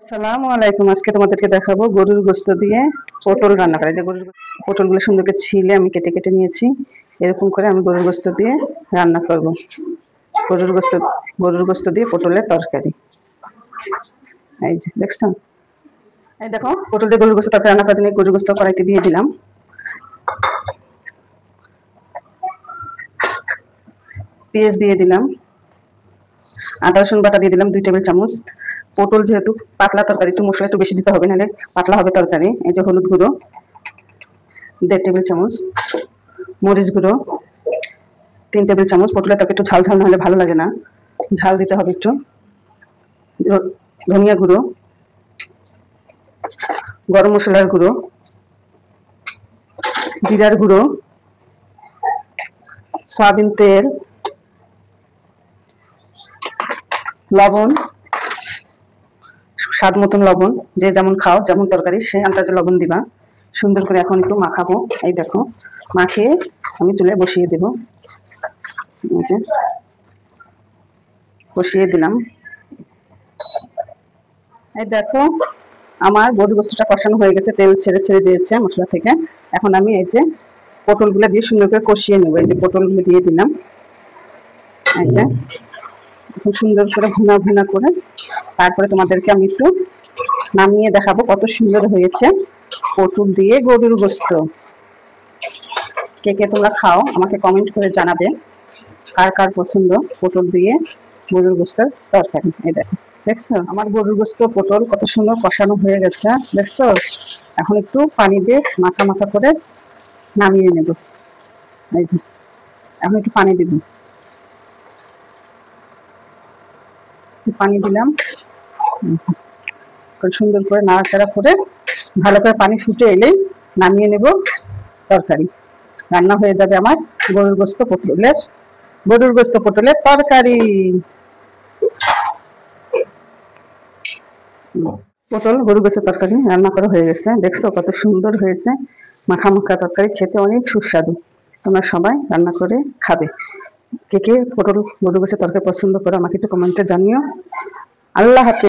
আসসালামু আলাইকুম। আজকে তোমাদেরকে দেখাবো গরুর গোশত দিয়ে পটল রান্না করা। যে গরুর পটলগুলো সুন্দর করে ছিলে আমি কেটে কেটে নিয়েছি। এরকম করে আমি গরুর গোশত দিয়ে রান্না করব। গরুর গোশত গরুর গোশত দিয়ে পটলের তরকারি। এই যে দেখছো, এই দেখো পটল দিয়ে গরুর গোশত তরকারি রান্না করার জন্য গরুর গোশত কড়াইতে দিয়ে দিলাম। পেঁয়াজ দিয়ে দিলাম, আদা রসুন বাটা দিয়ে দিলাম 2 টেবিল চামচ। পটল যেহেতু পাতলা তরকারি, একটু মশলা একটু বেশি দিতে হবে, নাহলে পাতলা হবে তরকারি। এই যে হলুদ গুঁড়ো 1.5 টেবিল চামচ, মরিচ গুঁড়ো 3 টেবিল চামচ। পটলের তরকারি একটু ঝাল ঝাল না হলে ভালো লাগে না, ঝাল দিতে হবে একটু। ধনিয়া গুঁড়ো, গরম মশলার গুঁড়ো, জিরার গুঁড়ো, সয়াবিন তেল, লবণ স্বাদ মতন লবণ, যে যেমন খাও যেমন তরকারি সেই আন্দাজে লবণ দিবা। সুন্দর করে এখন একটু মাখাবো। এই দেখো মাখিয়ে আমি চুলে বসিয়ে দেব। এই যে বসিয়ে দিলাম। এই দেখো আমার গরুর গোশতটা কষানো হয়ে গেছে, তেল ছেড়ে ছেড়ে দিয়েছে মশলা থেকে। এখন আমি এই যে পটলগুলো দিয়ে সুন্দর করে কষিয়ে নেবো। এই যে পটলগুলো দিয়ে দিলাম। এই যে খুব সুন্দর করে ভুনা ভুনা করে তারপরে তোমাদেরকে আমি একটু নামিয়ে দেখাবো কত সুন্দর হয়েছে পটল দিয়ে গরুর গোশত। কে কে তোমরা খাও আমাকে কমেন্ট করে জানাবে, কার কার পছন্দ পটল দিয়ে গরুর গোশতের তরকারি। এই দেখো, দেখছো আমার গরুর গোশত পটল কত সুন্দর কষানো হয়ে গেছে, দেখছো। এখন একটু পানি দিয়ে মাখা মাখা করে নামিয়ে নেব। এই যে এখন একটু পানি দিব, পানি দিলাম। সুন্দর করে নাড়াচাড়া করে ভালো করে পানি ফুটে এলেই নামিয়ে নেব। তরকারি রান্না হয়ে যাবে আমার গরুর গোশত পটলের তরকারি। পটল গরুর গোশতের তরকারি রান্না করা হয়ে গেছে, দেখছো কত সুন্দর হয়েছে। মাখা মাখা তরকারি খেতে অনেক সুস্বাদু। তোমরা সবাই রান্না করে খাবে। কে কে পটল গরুর গোশতের তরকারি পছন্দ করো আমাকে একটু কমেন্টে জানিও। আল্লাহ হাফেজ।